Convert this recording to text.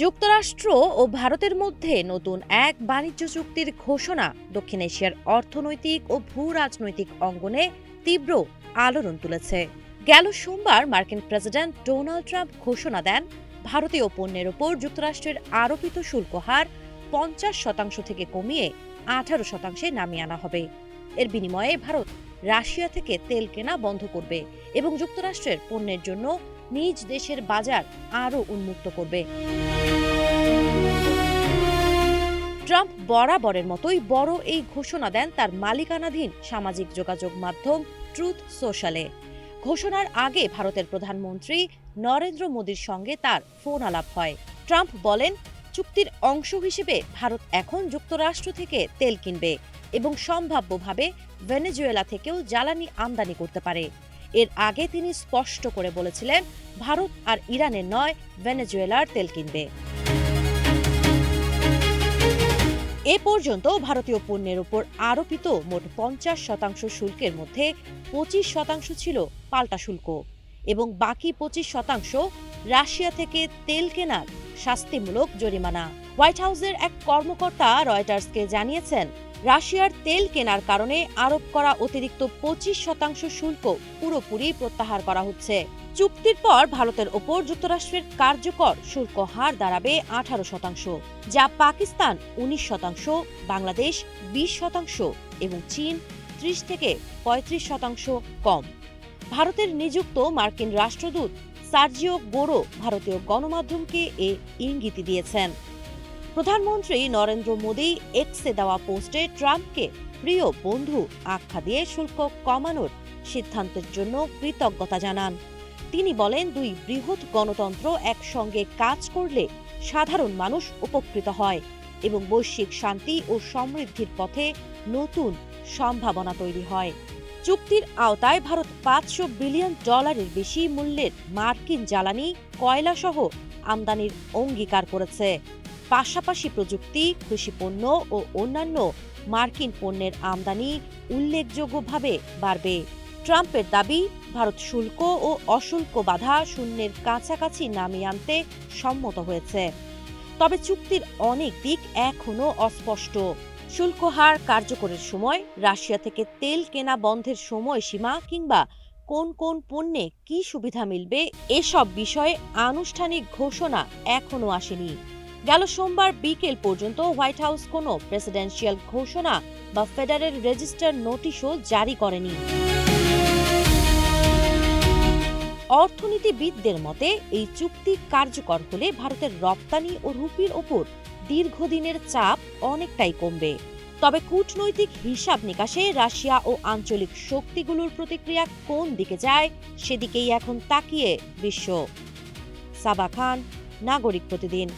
যুক্তরাষ্ট্র ও ভারতের মধ্যে নতুন এক বাণিজ্য চুক্তির ঘোষণা দক্ষিণ এশিয়ার অর্থনৈতিক ও ভূ রাজনৈতিক অঙ্গনে তীব্র আলোড়ন তুলেছে। গেল সোমবার মার্কিন প্রেসিডেন্ট ডোনাল্ড ট্রাম্প ঘোষণা দেন ভারতীয় পণ্যের ওপর যুক্তরাষ্ট্রের আরোপিত শুল্ক হার ৫০% থেকে কমিয়ে ১৮%-এ নামিয়ে আনা হবে। এর বিনিময়ে ভারত রাশিয়া থেকে তেল কেনা বন্ধ করবে এবং যুক্তরাষ্ট্রের পণ্যের জন্য নিজ দেশের বাজার আরও উন্মুক্ত করবে। ট্রাম্প বরাবরের মতোই বড় এই ঘোষণা দেন তার মালিকানাধীন সামাজিক যোগাযোগ মাধ্যম ট্রুথ সোশ্যালে। ঘোষণার আগে ভারতের প্রধানমন্ত্রী নরেন্দ্র মোদীর সঙ্গে তার ফোন আলাপ হয়। ট্রাম্প বলেন, চুক্তির অংশ হিসেবে ভারত এখন যুক্তরাষ্ট্র থেকে তেল কিনবে এবং সম্ভাব্যভাবে ভেনেজুয়েলা থেকেও জ্বালানি আমদানি করতে পারে। এর আগে তিনি স্পষ্ট করে বলেছিলেন, ভারত আর ইরানের নয়, ভেনেজুয়েলার তেল কিনবে। এ পর্যন্ত ভারতীয় পণ্যের উপর আরোপিত মোট ৫০% শুল্কের মধ্যে ২৫% ছিল পাল্টা শুল্ক এবং বাকি ২৫% রাশিয়া থেকে তেল কেনার শাস্তিমূলক জরিমানা। হোয়াইট হাউসের এক কর্মকর্তা রয়টার্সকে জানিয়েছেন, রাশিয়ার তেল কেনার কারণে আরোপ করা অতিরিক্ত ২৫% শুল্ক পুরোপুরি প্রত্যাহার করা হচ্ছে। চুক্তির পর ভারতের ওপর যুক্তরাষ্ট্রের কার্যকর শুল্ক হার দাঁড়াবে ১৮%, যা পাকিস্তান ১৯%, বাংলাদেশ ২০% এবং চীন ৩০ থেকে ৩৫% কম। ভারতের নিযুক্ত মার্কিন রাষ্ট্রদূত সার্জিও গোরো ভারতীয় গণমাধ্যমকে এ ইঙ্গিত দিয়েছেন। প্রধানমন্ত্রী নরেন্দ্র মোদী এক্সে দেওয়া পোস্টে ট্রাম্পকে প্রিয় বন্ধু আখ্যা দিয়ে শুল্ক কমানোর সিদ্ধান্তের জন্য কৃতজ্ঞতা জানান। তিনি বলেন, দুই বৃহৎ গণতন্ত্র একসঙ্গে কাজ করলে সাধারণ মানুষ উপকৃত হয় এবং বৈশ্বিক শান্তি ও সমৃদ্ধির পথে নতুন সম্ভাবনা তৈরি হয়। চুক্তির আওতায় ভারত $৫০০ বিলিয়ন বেশি মূল্যের মার্কিন জ্বালানি, কয়লাসহ আমদানির অঙ্গীকার করেছে। পাশাপাশি প্রযুক্তি, কৃষিপণ্য ও অন্যান্য মার্কিন পণ্যের আমদানি উল্লেখযোগ্যভাবে বাড়বে। ট্রাম্পের দাবি, ভারত শুল্ক ও অশুল্ক বাধা শূন্যের কাছাকাছি নামিয়ে আনতে সম্মত হয়েছে। তবে চুক্তির অনেক দিক এখনও অস্পষ্ট। শুল্ক হার কার্যকরের সময়, রাশিয়া থেকে তেল কেনা বন্ধের সময়সীমা কিংবা কোন কোন পণ্যে কি সুবিধা মিলবে, এসব বিষয়ে আনুষ্ঠানিক ঘোষণা এখনও আসেনি। গেল সোমবার বিকেল পর্যন্ত হোয়াইট হাউস কোনো প্রেসিডেন্সিয়াল ঘোষণা বা ফেডারেল রেজিস্টার নোটিশও জারি করেনি। অর্থনীতিবিদদের মতে, এই চুক্তি কার্যকর হলে ভারতের রপ্তানি ও রুপির ওপর দীর্ঘদিনের চাপ অনেকটাই কমবে। তবে কূটনৈতিক হিসাব নিকাশে রাশিয়া ও আঞ্চলিক শক্তিগুলোর প্রতিক্রিয়া কোন দিকে যায়, সেদিকেই এখন তাকিয়ে বিশ্ব। সাবা খান, নাগরিক প্রতিদিন।